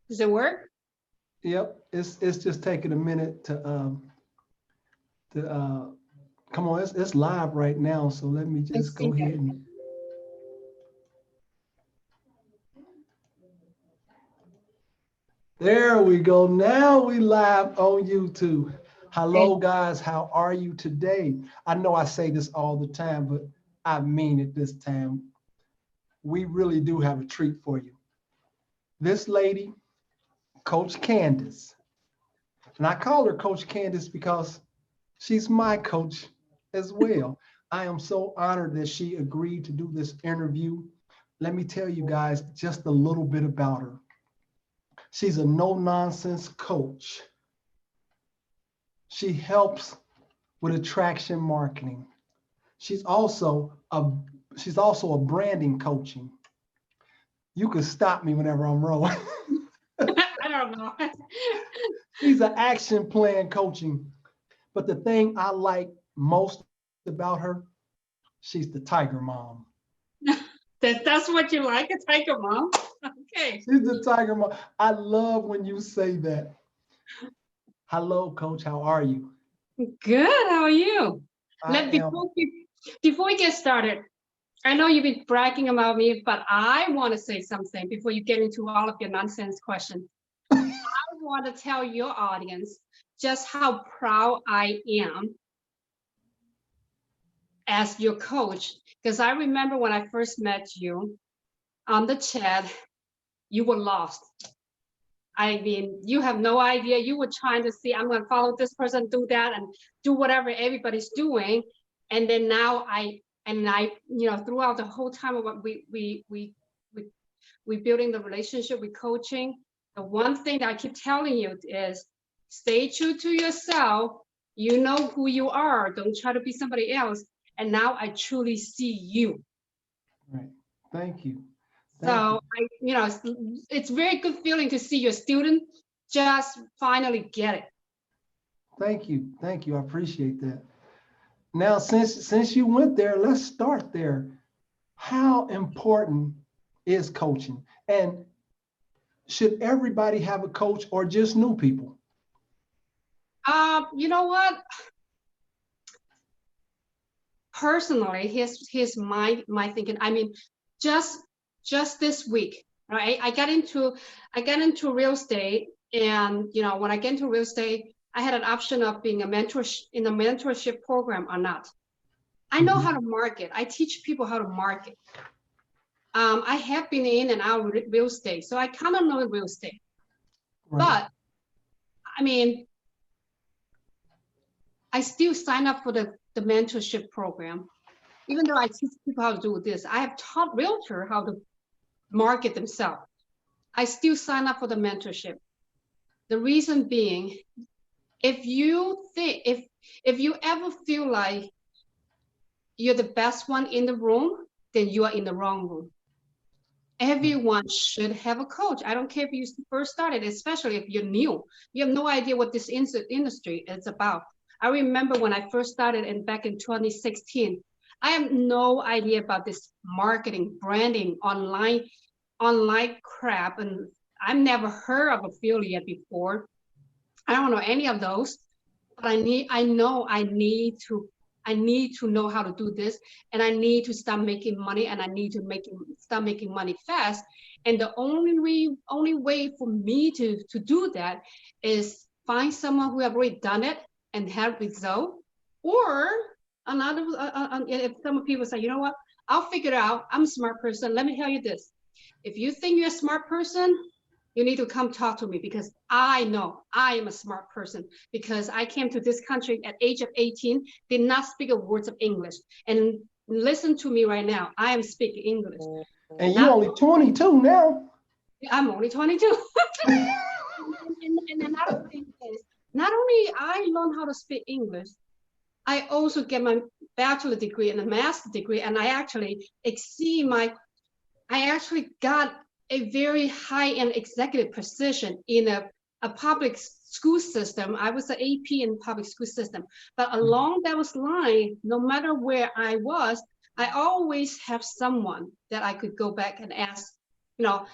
Does it work? Yep, it's just taking a minute to come on. It's live right now, so let me I just see go ahead that. and. There we go. Now we live on YouTube. Hello, guys. How are you today? I know I say this all the time, but I mean it this time. We really do have a treat for you. This lady, Coach Candace, and I call her Coach Candace because she's my coach as well. I am so honored that she agreed to do this interview. Let me tell you guys just a little bit about her. She's a no-nonsense coach. She helps with attraction marketing. She's also a she's also a branding coaching. You can stop me whenever I'm wrong. I don't know. She's an action plan coaching. But the thing I like most about her, she's the tiger mom. That's what you like, a tiger mom? Okay. She's the tiger mom. I love when you say that. Hello, coach. How are you? Good. How are you? I am. Before we get started, I know you've been bragging about me, but I want to say something before you get into all of your nonsense questions. I want to tell your audience just how proud I am as your coach, because I remember when I first met you on the chat, you were lost. I mean, you have no idea. You were trying to see, I'm going to follow this person, do that, and do whatever everybody's doing. And then now throughout the whole time of what we building the relationship with coaching, the one thing that I keep telling you is stay true to yourself. You know who you are. Don't try to be somebody else. And now I truly see you. Right. Thank you. So it's very good feeling to see your student just finally get it. Thank you. Thank you. I appreciate that. Now, since you went there, let's start there. How important is coaching? And should everybody have a coach or just new people? You know what? Personally, here's my thinking. I mean, just this week, right? I got into real estate, and when I get into real estate, I had an option of being in a mentorship program or not. I know how to market. I teach people how to market. I have been in and out of real estate, so I kind of know real estate. Right. But I mean, I still sign up for the mentorship program. Even though I teach people how to do this, I have taught realtor how to market themselves. I still sign up for the mentorship. The reason being, if you ever feel like you're the best one in the room, then you are in the wrong room. Everyone should have a coach. I don't care if you first started, especially if you're new. You have no idea what this industry is about. I remember when I first started back in 2016, I have no idea about this marketing, branding, online crap, and I've never heard of affiliate before. I don't know any of those, but I need to know how to do this, and I need to start making money, and I need to start making money fast. And the only way for me to do that is find someone who have already done it and have result, or another. If some people say, you know what, I'll figure it out. I'm a smart person. Let me tell you this: if you think you're a smart person, you need to come talk to me, because I know I am a smart person, because I came to this country at age of 18, did not speak a word of English. And listen to me right now, I am speaking English. And you're only 22 now. I'm only 22. and another thing is, not only I learned how to speak English, I also get my bachelor degree and a master degree, and I actually got a very high-end executive position in a public school system. I was an AP in public school system. But along those lines, no matter where I was, I always have someone that I could go back and ask, you know,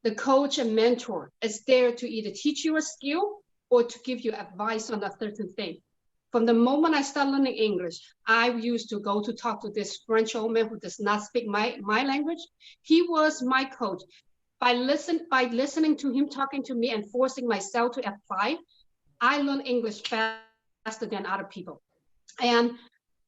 the coach and mentor is there to either teach you a skill or to give you advice on a certain thing. From the moment I started learning English, I used to go to talk to this French old man who does not speak my language. He was my coach. By listening to him talking to me and forcing myself to apply, I learned English faster than other people. And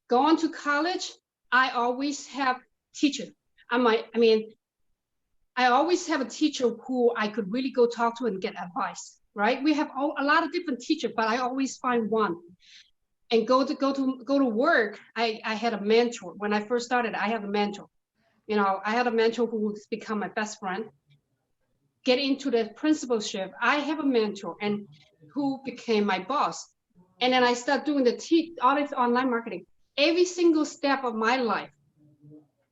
going to college, I always have teachers. I always have a teacher who I could really go talk to and get advice, right? We have a lot of different teachers, but I always find one. And go to work, I had a mentor. When I first started, I had a mentor. You know, I had a mentor who has become my best friend. Get into the principalship, I have a mentor and who became my boss. And then I started doing all this online marketing. Every single step of my life,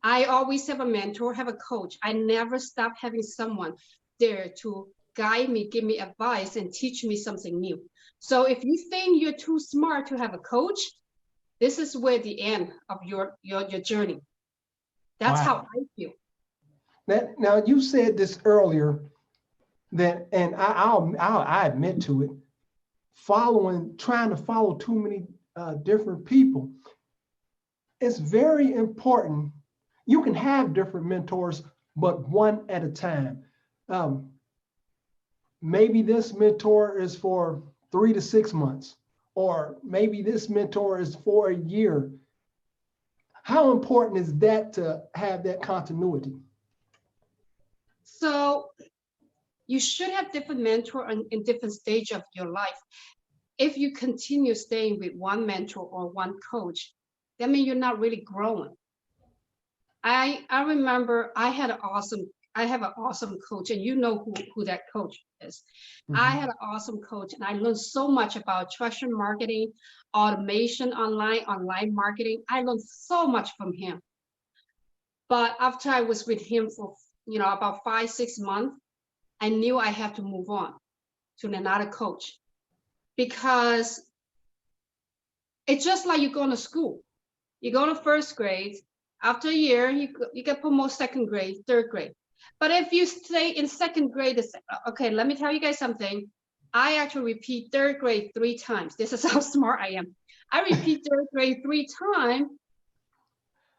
I always have a mentor, have a coach. I never stop having someone there to guide me, give me advice, and teach me something new. So if you think you're too smart to have a coach, this is where the end of your journey. That's Wow. how I feel. Now you said this earlier that, and I admit to it, trying to follow too many different people. It's very important. You can have different mentors, but one at a time. Maybe this mentor is for 3 to 6 months, or maybe this mentor is for a year. How important is that to have that continuity? So you should have different mentor in different stage of your life. If you continue staying with one mentor or one coach, that means you're not really growing. I remember I have an awesome coach, and you know who that coach is. I had an awesome coach, and I learned so much about traction marketing, automation, online marketing. I learned so much from him. But after I was with him for about 5-6 months, I knew I had to move on to another coach, because it's just like you go to school. You go to first grade, after a year, you get promoted second grade, third grade. But if you stay in second grade, okay, let me tell you guys something. I actually repeat third grade 3 times. This is how smart I am. I repeat third grade 3 times,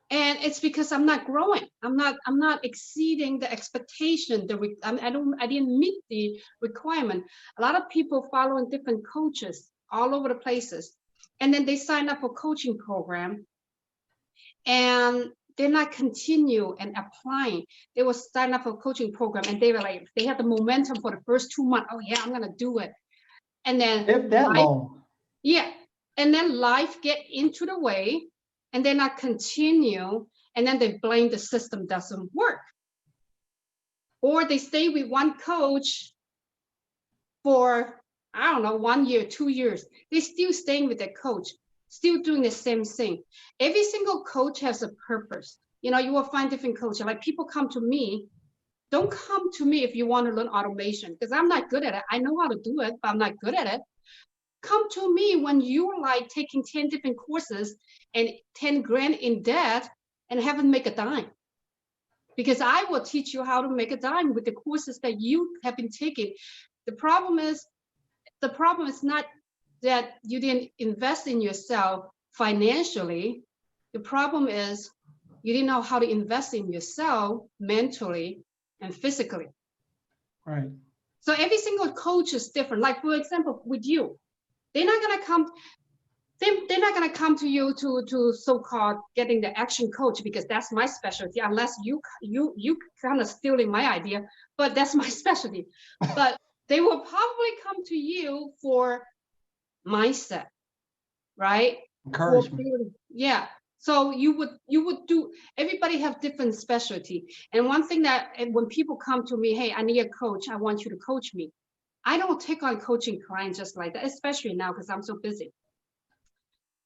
and it's because I'm not growing. I'm not exceeding the expectation. I didn't meet the requirement. A lot of people following different coaches all over the places, and then they sign up for coaching program, and they're not continue and applying. They will sign up for a coaching program, and they were like, they had the momentum for the first 2 months. Oh yeah, I'm gonna do it. And then If that long. Yeah. And then life get into the way, and they not continue, and then they blame the system doesn't work. Or they stay with one coach for, I don't know, 1 year, 2 years. They still staying with their coach, still doing the same thing. Every single coach has a purpose. You will find different coaches. Like, people come to me. Don't come to me if you want to learn automation, because I'm not good at it. I know how to do it, but I'm not good at it. Come to me when you're like taking 10 different courses and 10 grand in debt and haven't made a dime. Because I will teach you how to make a dime with the courses that you have been taking. The problem is not that you didn't invest in yourself financially. The problem is you didn't know how to invest in yourself mentally and physically. Right. So every single coach is different. Like, for example, with you, they're not gonna come. They're not gonna come to you to so-called getting the action coach, because that's my specialty. Unless you kind of stealing my idea, but that's my specialty. But they will probably come to you for mindset, right? Encouragement. Yeah. So you would do. Everybody have different specialty. And one thing that when people come to me, hey, I need a coach. I want you to coach me. I don't take on coaching clients just like that, especially now because I'm so busy.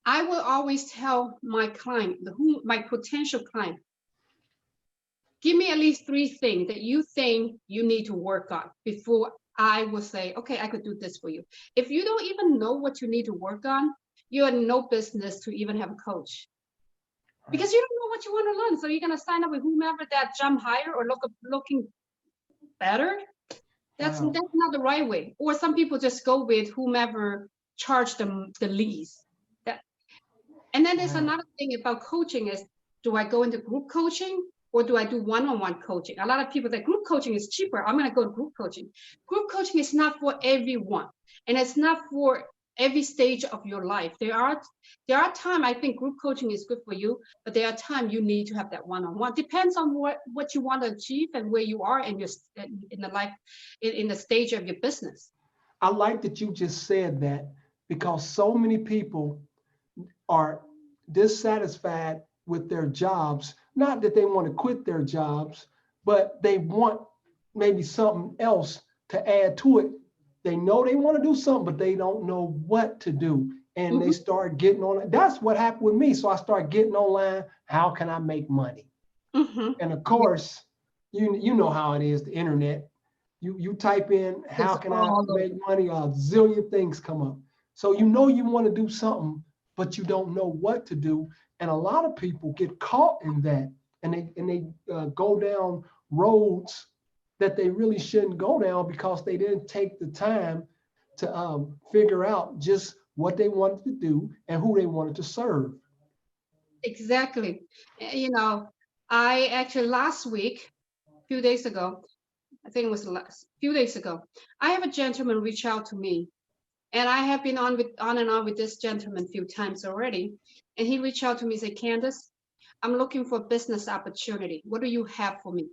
I will always tell my client, my potential client, give me at least 3 things that you think you need to work on before I will say, okay, I could do this for you. If you don't even know what you need to work on, you have no business to even have a coach. because you don't know what you want to learn. So you're gonna sign up with whomever that jump higher or looking better. That's Wow. that's not the right way. Or some people just go with whomever charge them the least. That, and then there's Wow. another thing about coaching is, do I go into group coaching or do I do one-on-one coaching? A lot of people think group coaching is cheaper. I'm going to go to group coaching. Group coaching is not for everyone, and it's not for every stage of your life. There are times I think group coaching is good for you, but there are times you need to have that one-on-one. Depends on what you want to achieve and where you are in your in the life in the stage of your business. I like that you just said that, because so many people are dissatisfied with their jobs. Not that they want to quit their jobs, but they want maybe something else to add to it. They know they want to do something, but they don't know what to do. And they Mhm. start getting on. That's what happened with me. So I started getting online. How can I make money? Mhm. And of course, you know how it is, the internet. You type in, how It's can I all make over. money? A zillion things come up. So you know you want to do something, but you don't know what to do. And a lot of people get caught in that, and they go down roads that they really shouldn't go down because they didn't take the time to figure out just what they wanted to do and who they wanted to serve. Exactly. You know, I actually last week, a few days ago, I think it was the last few days ago, I have a gentleman reach out to me, and I have been on and on with this gentleman a few times already. And he reached out to me and said, Candace, I'm looking for a business opportunity. What do you have for me?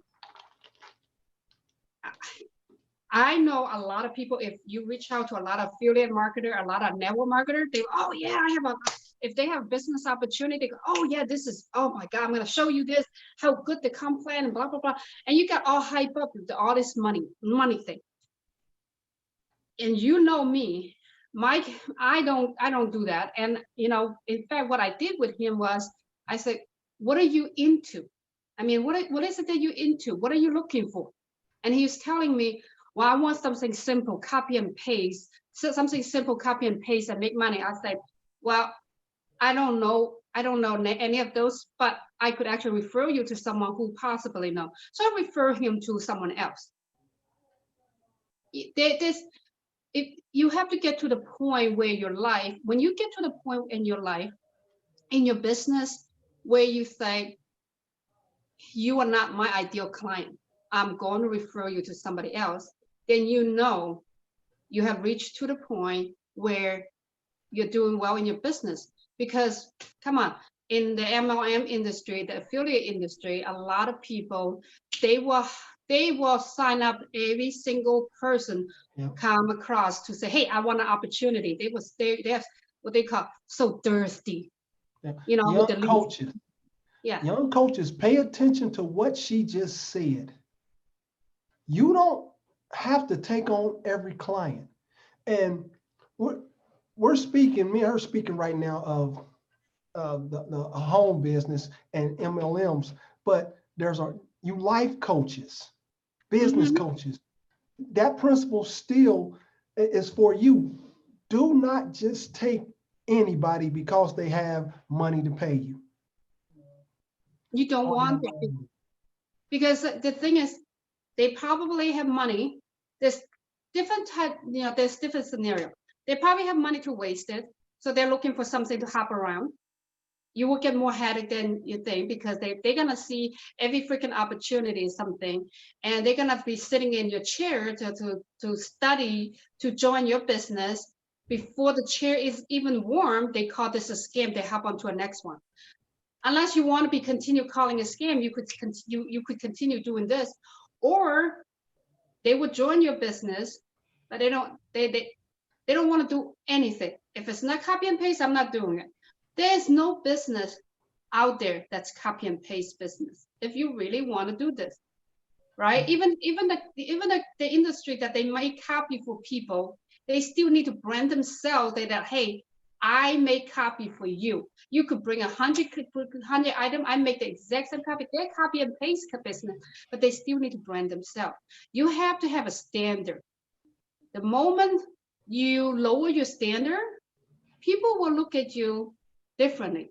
I know a lot of people, if you reach out to a lot of affiliate marketer, a lot of network marketer, they, oh yeah, I have a, if they have business opportunity, they go, oh yeah, this is, oh my God, I'm going to show you this, how good the comp plan and blah, blah, blah. And you got all hyped up with all this money thing. And you know me, Mike, I don't do that. And you know, in fact, what I did with him was I said, what are you into? I mean, what is it that you're into? What are you looking for? And he was telling me, well, I want something simple, copy and paste, so something simple, copy and paste and make money. I said, well, I don't know any of those, but I could actually refer you to someone who possibly know. So I refer him to someone else. There's if you have to get to the point where your life, when you get to the point in your life, in your business, where you say, you are not my ideal client, I'm going to refer you to somebody else, then you know you have reached to the point where you're doing well in your business. Because come on, in the MLM industry, the affiliate industry, a lot of people, they will they will sign up every single person Yeah. come across to say, hey, I want an opportunity. They're what they call so thirsty, Yeah. you know, with Young the leads. coaches, Yeah. young coaches, pay attention to what she just said. You don't have to take on every client. And we're, we're speaking, me and her speaking right now of the home business and MLMs, but there's you life coaches, business Mm-hmm. coaches. That principle still is for you. Do not just take anybody because they have money to pay you. You don't want it because the thing is, they probably have money. There's different type, you know, there's different scenario. They probably have money to waste it, so they're looking for something to hop around. You will get more headache than you think because they're gonna see every freaking opportunity something, and they're gonna be sitting in your chair to study to join your business. Before the chair is even warm, they call this a scam. They hop onto a next one. Unless you want to be continue calling a scam, you could continue doing this, or they would join your business, but they don't want to do anything. If it's not copy and paste, I'm not doing it. There's no business out there that's copy and paste business. If you really want to do this, right? Even the industry that they might copy for people, they still need to brand themselves that hey, I make copy for you. You could bring 100 item, I make the exact same copy. They copy and paste business, but they still need to brand themselves. You have to have a standard. The moment you lower your standard, people will look at you differently.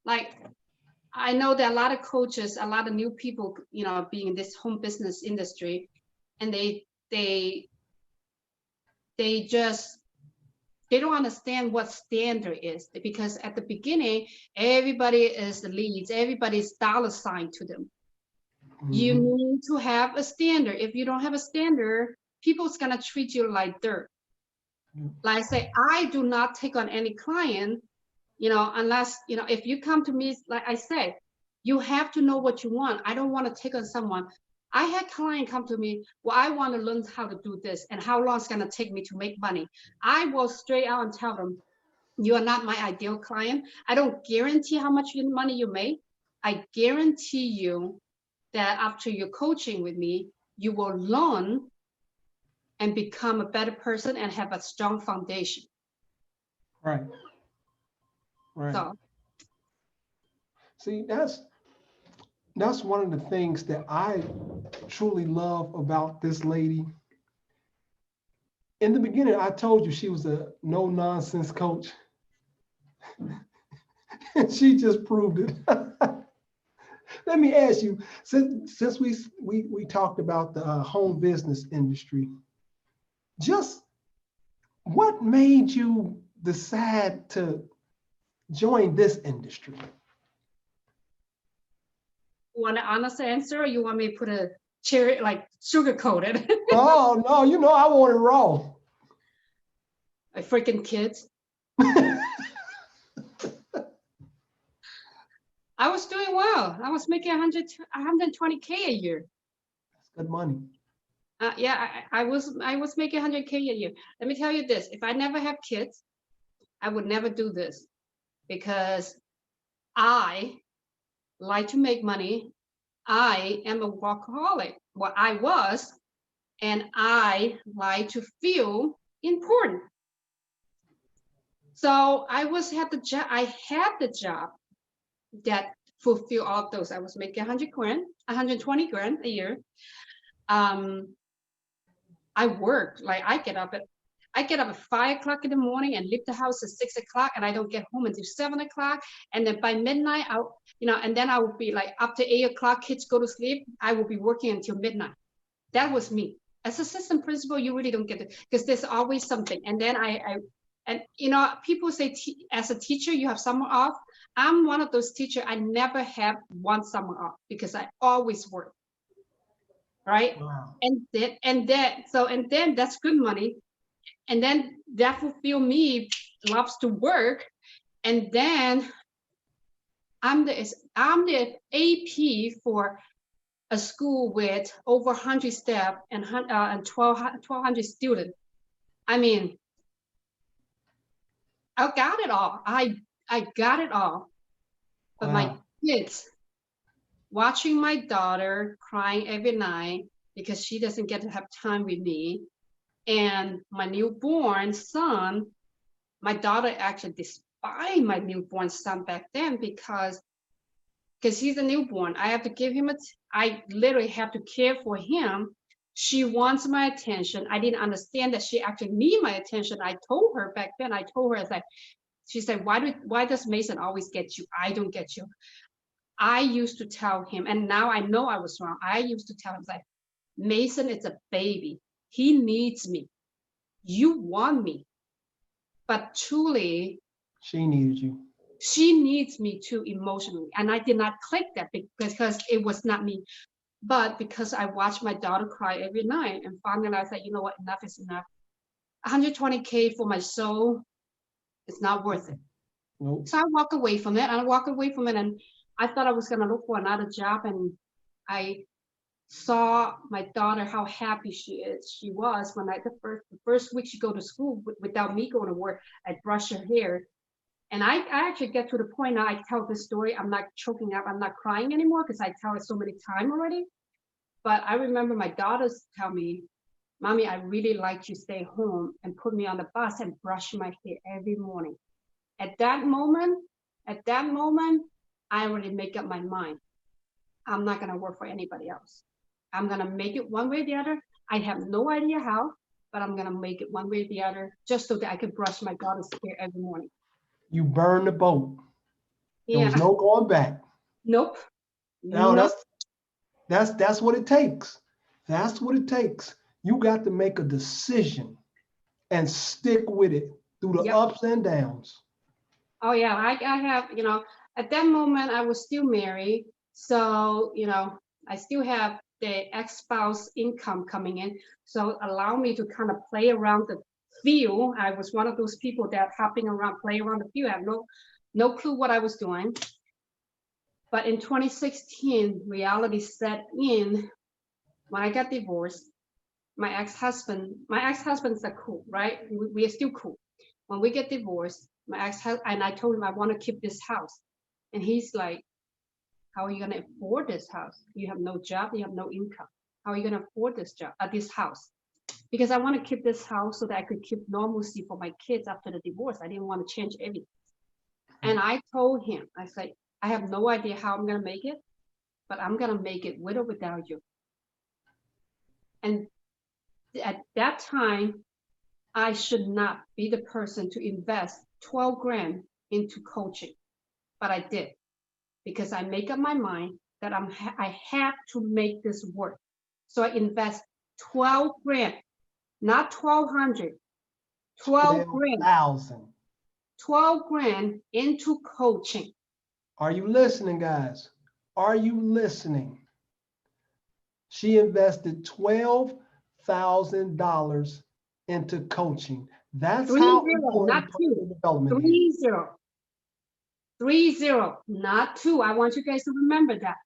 Like I know that a lot of coaches, a lot of new people, you know, being in this home business industry, and they just they don't understand what standard is, because at the beginning, everybody is the leads, everybody's dollar sign to them. You need to have a standard. If you don't have a standard, people's gonna treat you like dirt. Like I say, I do not take on any client, you know, unless, you know, if you come to me, like I say, you have to know what you want. I don't want to take on someone. I had client come to me, well, I want to learn how to do this and how long it's going to take me to make money. I will straight out and tell them, you are not my ideal client. I don't guarantee how much money you make. I guarantee you that after your coaching with me, you will learn and become a better person and have a strong foundation. Right. Right. So, see, that's one of the things that I truly love about this lady. In the beginning, I told you she was a no-nonsense coach. And she just proved it. Let me ask you, since we talked about the home business industry, just what made you decide to join this industry? you want an honest answer, or you want me to put a cherry, like sugar coated? Oh no, you know I want it raw. My freaking kids. I was doing well. I was making 120K a year. That's good money. Yeah, I was making 100K a year. Let me tell you this: if I never have kids, I would never do this, because I like to make money. I am a workaholic. Well, I was, and I like to feel important. So I had the job. I had the job that fulfill all of those. I was making 100 grand, 120 grand a year. I work, like I get up at 5 o'clock in the morning and leave the house at 6 o'clock, and I don't get home until 7 o'clock. And then by midnight, and then I would be like up to 8 o'clock, kids go to sleep. I will be working until midnight. That was me. As assistant principal, you really don't get it, because there's always something. And then and people say as a teacher, you have summer off. I'm one of those teachers. I never have one summer off, because I always work. Right. Wow. And then that's good money. And then that fulfill me, loves to work. And then I'm the AP for a school with over 100 staff and 1,200 students. I mean, I got it all. I got it all. But Wow. my kids, watching my daughter crying every night because she doesn't get to have time with me, and my newborn son, my daughter actually despised my newborn son back then, because he's a newborn. I have to give him I literally have to care for him. She wants my attention. I didn't understand that she actually needs my attention. I told her back then, she said, why does Mason always get you? I don't get you. I used to tell him, and now I know I was wrong. I used to tell him, like, Mason is a baby. He needs me. You want me. But truly, she needed you. She needs me too emotionally. And I did not click that because it was not me. But because I watched my daughter cry every night, and finally I said, you know what, enough is enough. 120K for my soul, it's not worth it. Nope. So I walked away from it. And I thought I was going to look for another job. And I saw my daughter, how happy she was when the first week she go to school without me going to work. I brush her hair. And I actually get to the point now, I tell this story, I'm not choking up, I'm not crying anymore, because I tell it so many times already. But I remember my daughters tell me, Mommy, I really like you stay home and put me on the bus and brush my hair every morning. At that moment, I already make up my mind. I'm not gonna work for anybody else. I'm gonna make it one way or the other. I have no idea how, but I'm gonna make it one way or the other, just so that I can brush my daughter's hair every morning. You burned the boat. Yeah. There was no going back. Nope. No, Nope. that's what it takes. That's what it takes. You got to make a decision and stick with it through the Yep. ups and downs. Oh yeah, I have, at that moment I was still married. So, I still have the ex-spouse income coming in. So allow me to kind of play around the field. I was one of those people that hopping around, play around the field. I have no clue what I was doing. But in 2016, reality set in when I got divorced. My ex-husband's are cool, right? We are still cool. When we get divorced, my ex-husband, and I told him I want to keep this house. And he's like, how are you going to afford this house? You have no job, you have no income. How are you going to afford this house? Because I want to keep this house so that I could keep normalcy for my kids after the divorce. I didn't want to change everything. And I told him, I said, I have no idea how I'm going to make it, but I'm going to make it with or without you. And at that time, I should not be the person to invest 12 grand into coaching, but I did because I make up my mind that I have to make this work. So I invest 12 grand, not 1,200, 12 grand, 12,000. 12 grand into coaching. Are you listening, guys? Are you listening? She invested $12,000 into coaching. That's 30, how not important two. personal development is. 30, not two. I want you guys to remember that.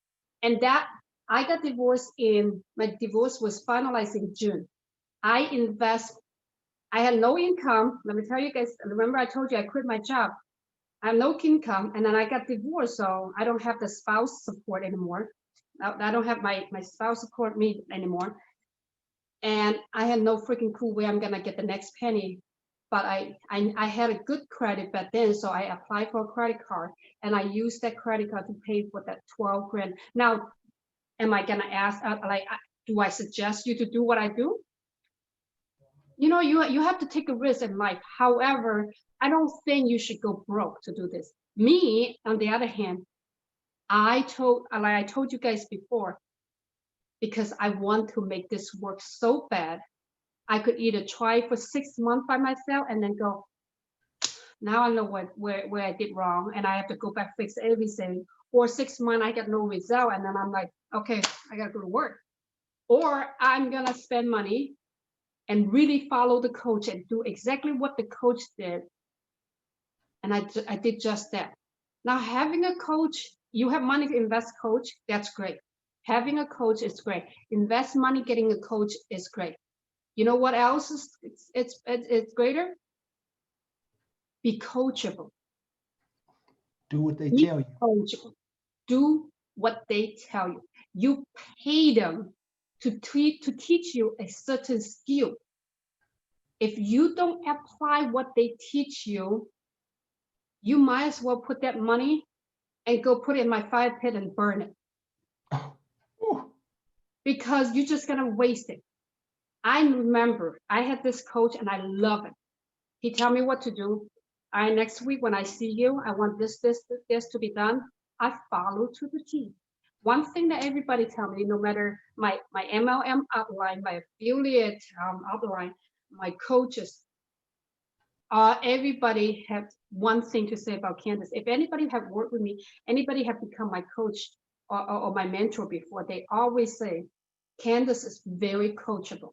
And that I got divorced my divorce was finalized in June. I had no income. Let me tell you guys, remember I told you I quit my job. I have no income, and then I got divorced, so I don't have the spouse support anymore. I don't have my spouse support me anymore. And I had no freaking clue where I'm gonna get the next penny. But I had a good credit back then, so I applied for a credit card, and I used that credit card to pay for that 12 grand. Now, am I gonna ask, do I suggest you to do what I do? You have to take a risk in life. However, I don't think you should go broke to do this. Me, on the other hand, I told you guys before, because I want to make this work so bad. I could either try for 6 months by myself and then go, now I know where I did wrong and I have to go back fix everything. Or 6 months I get no result and then I'm like, okay, I gotta go to work. Or I'm gonna spend money and really follow the coach and do exactly what the coach did. And I did just that. Now having a coach, you have money to invest coach, that's great. Having a coach is great. Invest money getting a coach is great. You know what else is it's greater? Be coachable. Do what they Be tell you. coachable. Do what they tell you. You pay them to teach you a certain skill. If you don't apply what they teach you, you might as well put that money and go put it in my fire pit and burn it. Because you're just gonna waste it. I remember I had this coach and I love it. He tell me what to do. Next week when I see you, I want this to be done. I follow to the T. One thing that everybody tell me, no matter my MLM outline, my affiliate outline, my coaches, everybody have one thing to say about Candace. If anybody have worked with me, anybody have become my coach or my mentor before, they always say, Candace is very coachable.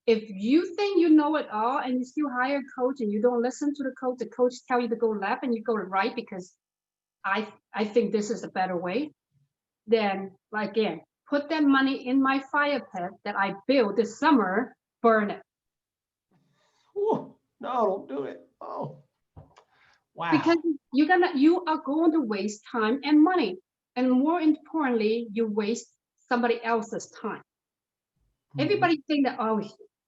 If you think you know it all and you still hire a coach and you don't listen to the coach tell you to go left and you go right because I think this is a better way, then again, put that money in my fire pit that I built this summer, burn it. Ooh, no, don't do it. Oh, wow. Because you are going to waste time and money. And more importantly, you waste somebody else's time. Everybody think that, oh,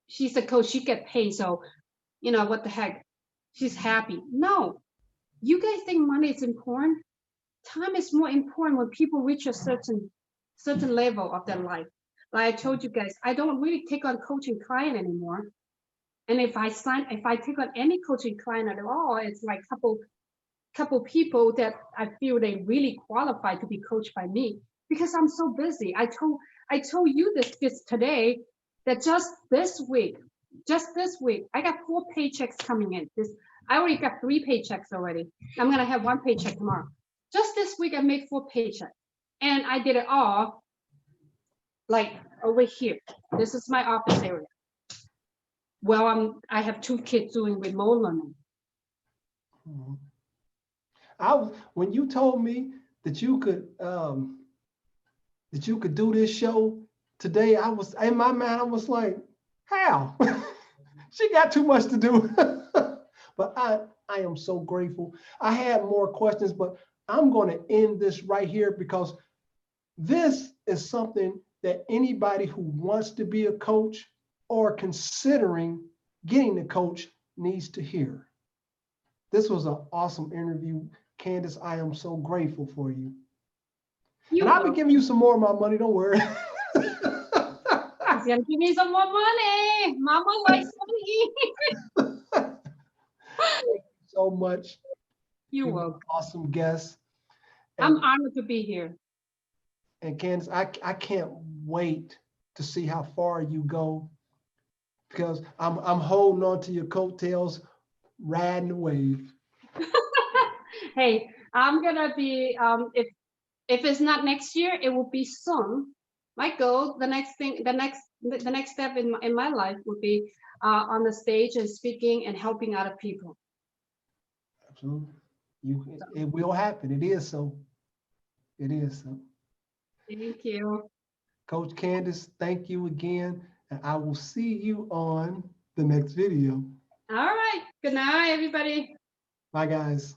she's a coach, she get paid, so what the heck, she's happy. No, you guys think money is important. Time is more important when people reach a certain level of their life. Like I told you guys, I don't really take on coaching client anymore. And if I take on any coaching client at all, it's like couple people that I feel they really qualify to be coached by me because I'm so busy. I told you this today that just this week, I got 4 paychecks coming in. I already got 3 paychecks already. I'm gonna have 1 paycheck tomorrow. Just this week, I made 4 paychecks, and I did it all like over here. This is my office area. Well, I have 2 kids doing remote learning. Mhm. When you told me that you could do this show today, I was in my mind, I was like, how? She got too much to do. But I am so grateful. I had more questions, but I'm going to end this right here because this is something that anybody who wants to be a coach or considering getting a coach needs to hear. This was an awesome interview. Candace, I am so grateful for you. And I'll be giving you some more of my money, don't worry. He's gonna give me some more money. Mama likes money. Thank you so much. You're welcome. Awesome guest. I'm honored to be here. And Candace, I can't wait to see how far you go because I'm holding on to your coattails, riding the wave. Hey, I'm gonna be if it's not next year, it will be soon. My goal, the next step in my life would be on the stage and speaking and helping other people. Absolutely. It will happen. It is so. It is so. Thank you. Coach Candace, thank you again. And I will see you on the next video. All right. Good night, everybody. Bye, guys.